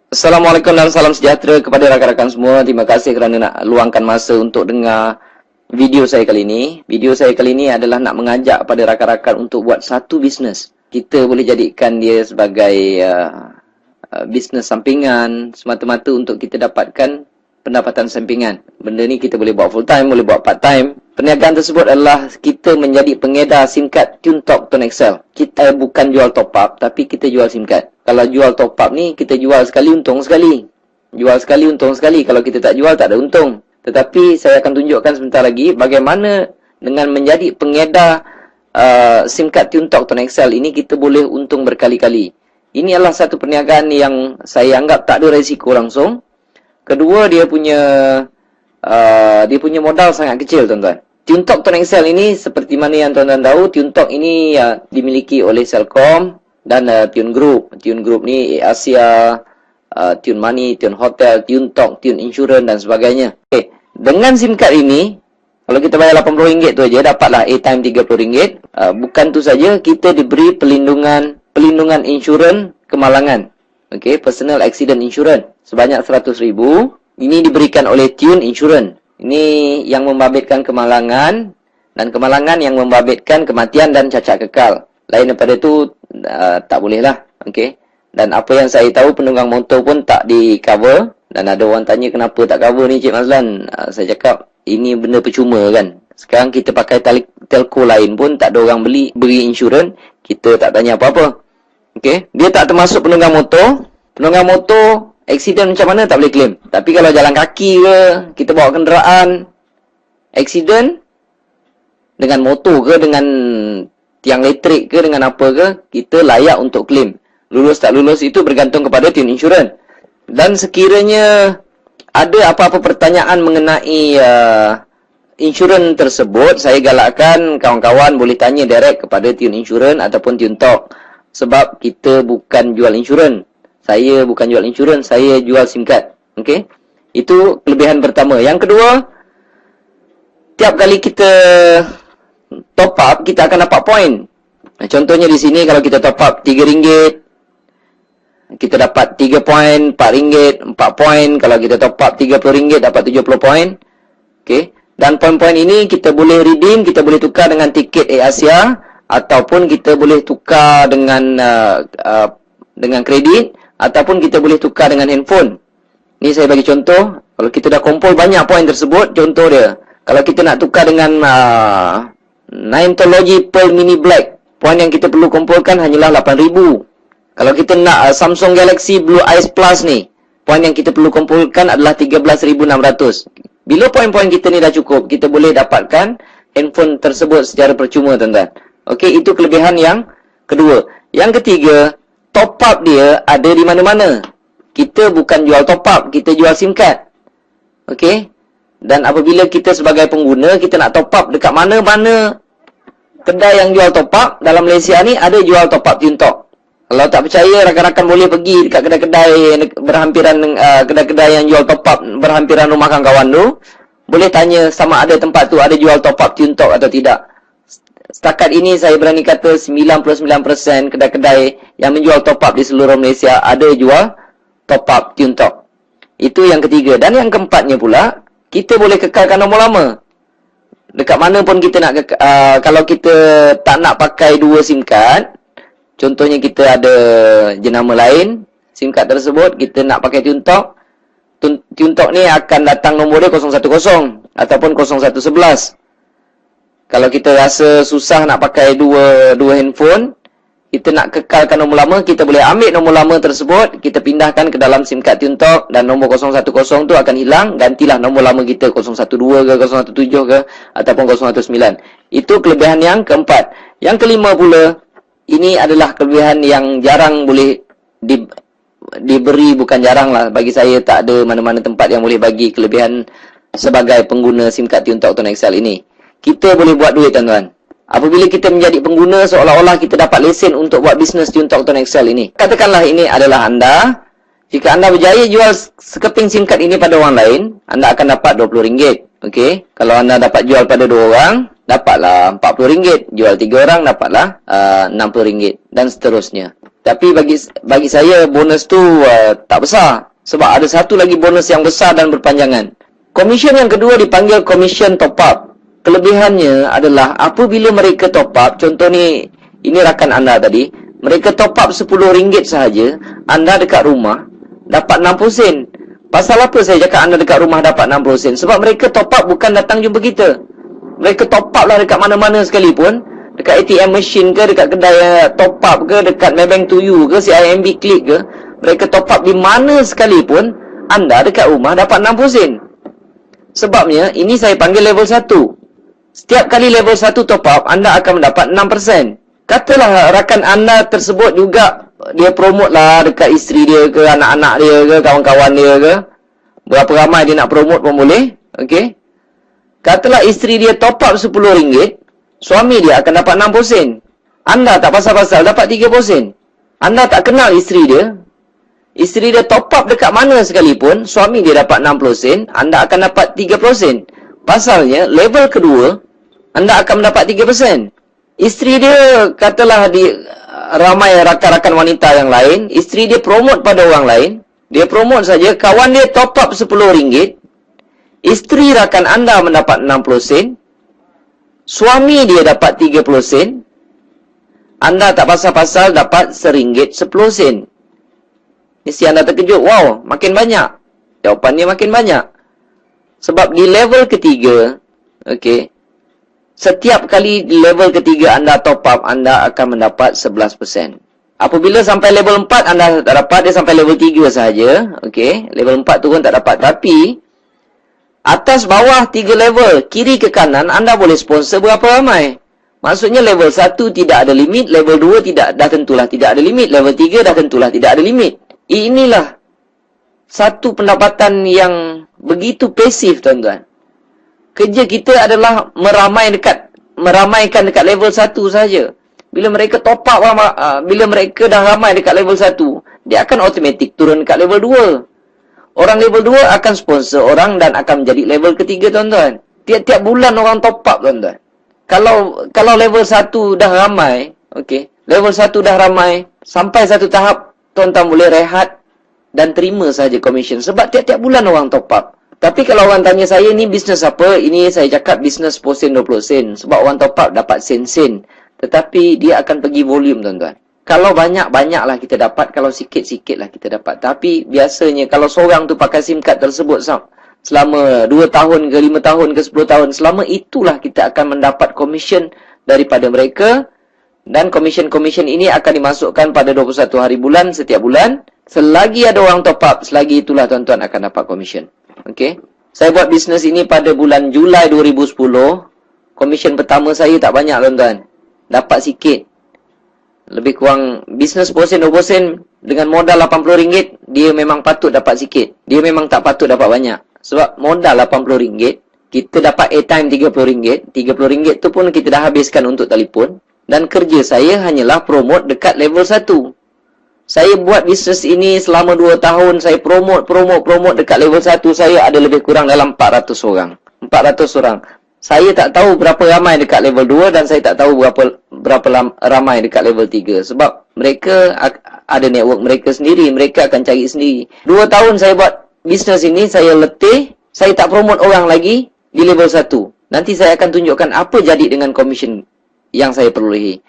Assalamualaikum dan salam sejahtera kepada rakan-rakan semua. Terima kasih kerana nak luangkan masa untuk dengar video saya kali ini. Video saya kali ini adalah nak mengajak pada rakan-rakan untuk buat satu bisnes. Kita boleh jadikan dia sebagai bisnes sampingan semata-mata untuk kita dapatkan pendapatan sampingan. Benda ni kita boleh buat full time, boleh buat part time. Perniagaan tersebut adalah kita menjadi pengedar SIM card TuneTalk Tone Excel. Kita bukan jual top up, tapi kita jual SIM card. Kalau jual top up ni, kita jual sekali, untung sekali. Jual sekali, untung sekali. Kalau kita tak jual, tak ada untung. Tetapi saya akan tunjukkan sebentar lagi bagaimana dengan menjadi pengedar SIM card TuneTalk Tone Excel ini, kita boleh untung berkali-kali. Ini adalah satu perniagaan yang saya anggap tak ada risiko langsung. Kedua, dia punya modal sangat kecil, tuan-tuan. TuneTalk Tone Excel ini, seperti mana yang tuan-tuan tahu, TuneTalk ini dimiliki oleh Celcom dan Tune Group. Tune Group ni Asia, Tune Money, Tune Hotel, TuneTalk, Tune Insurance dan sebagainya. Okay. Dengan SIM card ini, kalau kita bayar RM80 tu aja, dapatlah airtime RM30. Bukan tu saja, kita diberi pelindungan insurans kemalangan. Okay, personal accident insurance sebanyak RM100,000. Ini diberikan oleh Tune Insurance. Ini yang membabitkan kemalangan, dan kemalangan yang membabitkan kematian dan cacat kekal. Lain daripada itu tak boleh lah. Okay. Dan apa yang saya tahu, penunggang motor pun tak di cover. Dan ada orang tanya kenapa tak cover ni Cik Mazlan. Saya cakap ini benda percuma kan. Sekarang kita pakai telco lain pun tak ada orang beri insurans, kita tak tanya apa-apa. Okay. Dia tak termasuk penunggang motor. Penunggang motor accident macam mana tak boleh claim. Tapi kalau jalan kaki ke, kita bawa kenderaan, accident dengan motor ke, dengan tiang elektrik ke, dengan apa ke, kita layak untuk claim. Lulus tak lulus itu bergantung kepada Tune Insurance. Dan sekiranya ada apa-apa pertanyaan mengenai insurans tersebut, saya galakkan kawan-kawan boleh tanya direct kepada Tune Insurance ataupun TuneTalk. Sebab kita bukan jual insurans. Saya bukan jual insurans, saya jual SIM card. Okey? Itu kelebihan pertama. Yang kedua, tiap kali kita top up, kita akan dapat poin. Contohnya di sini, kalau kita top up RM3, kita dapat 3 poin, RM4, 4 poin. Kalau kita top up RM30, dapat 70 poin. Okey? Dan poin-poin ini kita boleh redeem, kita boleh tukar dengan tiket AirAsia, ataupun kita boleh tukar dengan kredit, ataupun kita boleh tukar dengan handphone. Ni saya bagi contoh. Kalau kita dah kumpul banyak poin tersebut, contoh dia, kalau kita nak tukar dengan Nintology Pearl Mini Black, poin yang kita perlu kumpulkan hanyalah 8,000. Kalau kita nak Samsung Galaxy Blue Ice Plus ni, poin yang kita perlu kumpulkan adalah 13,600. Bila poin-poin kita ni dah cukup, kita boleh dapatkan handphone tersebut secara percuma, tuan-tuan. Okey, itu kelebihan yang kedua. Yang ketiga, top up dia ada di mana-mana. Kita bukan jual top up, kita jual SIM card. Okey? Dan apabila kita sebagai pengguna, kita nak top up dekat mana-mana kedai yang jual top up dalam Malaysia ni, ada jual top up TuneTalk. Kalau tak percaya, rakan-rakan boleh pergi dekat kedai-kedai berhampiran, kedai-kedai yang jual top up berhampiran rumah kawan-kawan tu. Boleh tanya sama ada tempat tu ada jual top up TuneTalk atau tidak. Setakat ini saya berani kata 99% kedai-kedai yang menjual top up di seluruh Malaysia ada jual top up TuneTalk. Itu yang ketiga. Dan yang keempatnya pula, kita boleh kekalkan nombor lama. Dekat mana pun kita nak kalau kita tak nak pakai dua SIM card, contohnya kita ada jenama lain, SIM card tersebut kita nak pakai TuneTalk. TuneTalk ni akan datang nombor dia 010 ataupun 0111. Kalau kita rasa susah nak pakai dua handphone, kita nak kekalkan nombor lama, kita boleh ambil nombor lama tersebut, kita pindahkan ke dalam SIM card TuneTalk, dan nombor 010 tu akan hilang, gantilah nombor lama kita 012 ke, 017 ke, ataupun 019. Itu kelebihan yang keempat. Yang kelima pula, ini adalah kelebihan yang jarang boleh diberi, bukan jarang lah. Bagi saya tak ada mana-mana tempat yang boleh bagi kelebihan sebagai pengguna SIM card TuneTalk Tone Excel ini. Kita boleh buat duit, tuan-tuan. Apabila kita menjadi pengguna, seolah-olah kita dapat lesen untuk buat bisnes TuneTalk Tone Excel ini. Katakanlah ini adalah anda. Jika anda berjaya jual sekeping SIM card ini pada orang lain, anda akan dapat RM20. Okey. Kalau anda dapat jual pada 2 orang, dapatlah RM40. Jual 3 orang, dapatlah RM60. Dan seterusnya. Tapi bagi saya bonus tu tak besar. Sebab ada satu lagi bonus yang besar dan berpanjangan. Komisen yang kedua dipanggil komisen top up. Kelebihannya adalah apabila mereka top up, contoh ni, ini rakan anda tadi, mereka top up RM10 sahaja, anda dekat rumah dapat 60 sen. Pasal apa saya cakap anda dekat rumah dapat 60 sen? Sebab mereka top up bukan datang jumpa kita. Mereka top up lah dekat mana-mana sekalipun. Dekat ATM machine ke, dekat kedai top up ke, dekat Maybank to you ke, CIMB Click ke. Mereka top up di mana sekalipun, anda dekat rumah dapat 60 sen. Sebabnya, ini saya panggil level 1. Setiap kali level 1 top up, anda akan mendapat 6%. Katalah rakan anda tersebut juga, dia promote lah dekat isteri dia ke, anak-anak dia ke, kawan-kawan dia ke. Berapa ramai dia nak promote pun boleh. Okey. Katalah isteri dia top up RM10, suami dia akan dapat 60 sen. Anda tak pasal-pasal dapat 30 sen. Anda tak kenal isteri dia. Isteri dia top up dekat mana sekalipun, suami dia dapat 60 sen, anda akan dapat 30 sen. Pasalnya, level kedua, anda akan mendapat 3%. Isteri dia, katalah ramai rakan-rakan wanita yang lain, isteri dia promote pada orang lain, dia promote saja, kawan dia top up RM10, isteri rakan anda mendapat 60 sen, suami dia dapat 30 sen, anda tak pasal-pasal dapat RM1 10 sen. Mesti anda terkejut, wow, makin banyak. Jawapannya makin banyak. Sebab di level ketiga, okey, setiap kali di level ketiga anda top up, anda akan mendapat 11%. Apabila sampai level 4, anda tak dapat, dia sampai level 3 sahaja. Okey, level 4 turun tak dapat. Tapi, atas bawah 3 level, kiri ke kanan, anda boleh sponsor berapa ramai. Maksudnya level 1 tidak ada limit, level 2 dah tentulah tidak ada limit, level 3 dah tentulah tidak ada limit. Inilah satu pendapatan yang begitu pasif, tuan-tuan. Kerja kita adalah meramaikan dekat level 1 saja. Bila mereka top up, bila mereka dah ramai dekat level 1, dia akan automatik turun dekat level 2. Orang level 2 akan sponsor orang dan akan menjadi level ketiga, tuan-tuan. Tiap-tiap bulan orang top up, tuan-tuan. Kalau level 1 dah ramai, okey, level 1 dah ramai, sampai satu tahap, tuan-tuan boleh rehat dan terima saja komisen. Sebab tiap-tiap bulan orang top up. Tapi kalau orang tanya saya, ni bisnes apa? Ini saya cakap bisnes 10 sen, 20 sen. Sebab orang top up dapat sen-sen. Tetapi dia akan pergi volume, tuan-tuan. Kalau banyak-banyak lah kita dapat. Kalau sikit-sikit lah kita dapat. Tapi biasanya kalau seorang tu pakai SIM card tersebut selama 2 tahun ke 5 tahun ke 10 tahun, selama itulah kita akan mendapat komisen daripada mereka. Dan komisen-komisen ini akan dimasukkan pada 21 hari bulan setiap bulan. Selagi ada orang top up, selagi itulah tuan-tuan akan dapat komisen. Okey. Saya buat bisnes ini pada bulan Julai 2010. Komisen pertama saya tak banyak, tuan-tuan. Dapat sikit. Lebih kurang bisnes 10 sen, 20 sen dengan modal RM80, dia memang patut dapat sikit. Dia memang tak patut dapat banyak. Sebab modal RM80, kita dapat airtime RM30. RM30 tu pun kita dah habiskan untuk telefon. Dan kerja saya hanyalah promote dekat level 1. Saya buat bisnes ini selama 2 tahun. Saya promote dekat level 1. Saya ada lebih kurang dalam 400 orang. 400 orang. Saya tak tahu berapa ramai dekat level 2 dan saya tak tahu berapa ramai dekat level 3. Sebab mereka ada network mereka sendiri. Mereka akan cari sendiri. 2 tahun saya buat bisnes ini, saya letih. Saya tak promote orang lagi di level 1. Nanti saya akan tunjukkan apa jadi dengan komisen yang saya perolehi.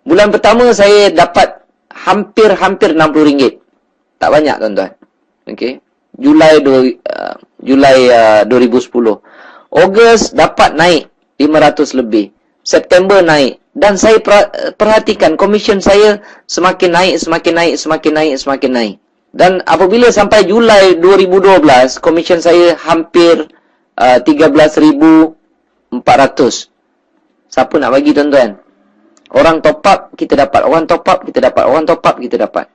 Bulan pertama saya dapat hampir RM60. Tak banyak, tuan-tuan. Okey. Julai 2010. Ogos dapat naik 500 lebih. September naik. Dan saya perhatikan komisen saya semakin naik. Dan apabila sampai Julai 2012, komisen saya hampir 13,400. Siapa nak bagi, tuan-tuan? Orang top up, kita dapat. Orang top up, kita dapat. Orang top up, kita dapat.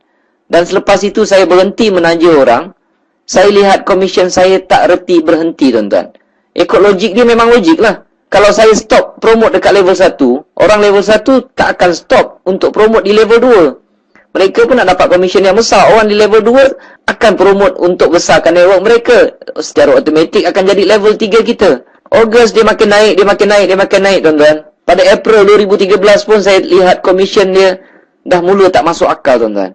Dan selepas itu, saya berhenti menaja orang. Saya lihat komisen saya tak reti berhenti, tuan-tuan. Ikut logik dia memang logik lah. Kalau saya stop promote dekat level 1, orang level 1 tak akan stop untuk promote di level 2. Mereka pun nak dapat komisen yang besar. Orang di level 2 akan promote untuk besarkan network mereka. Secara automatik akan jadi level 3 kita. Ogos dia makin naik, tuan-tuan. Pada April 2013 pun saya lihat komisen dia dah mula tak masuk akal, tuan-tuan.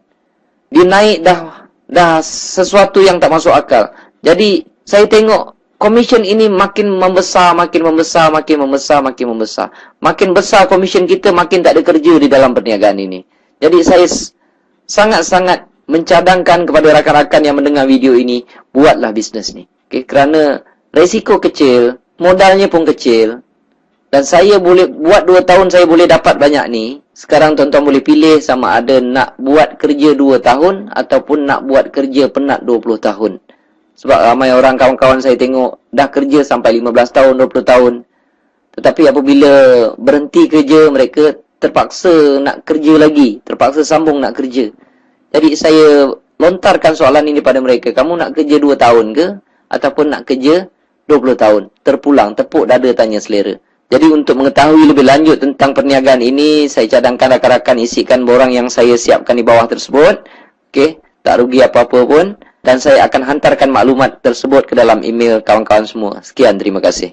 Dia naik dah sesuatu yang tak masuk akal. Jadi, saya tengok komisen ini makin membesar, makin membesar, makin membesar, makin membesar. Makin besar komisen kita, makin tak ada kerja di dalam perniagaan ini. Jadi, saya sangat-sangat mencadangkan kepada rakan-rakan yang mendengar video ini, buatlah bisnes ni. Okay? Kerana resiko kecil, modalnya pun kecil, dan saya boleh buat 2 tahun saya boleh dapat banyak ni. Sekarang tuan-tuan boleh pilih sama ada nak buat kerja 2 tahun ataupun nak buat kerja penat 20 tahun. Sebab ramai orang kawan-kawan saya tengok dah kerja sampai 15 tahun, 20 tahun. Tetapi apabila berhenti kerja, mereka terpaksa nak kerja lagi, terpaksa sambung nak kerja. Jadi saya lontarkan soalan ini pada mereka, kamu nak kerja 2 tahun ke ataupun nak kerja 20 tahun? Terpulang, tepuk dada tanya selera. Jadi untuk mengetahui lebih lanjut tentang perniagaan ini, saya cadangkan rakan-rakan isikan borang yang saya siapkan di bawah tersebut. Okey, tak rugi apa-apa pun. Dan saya akan hantarkan maklumat tersebut ke dalam email kawan-kawan semua. Sekian, terima kasih.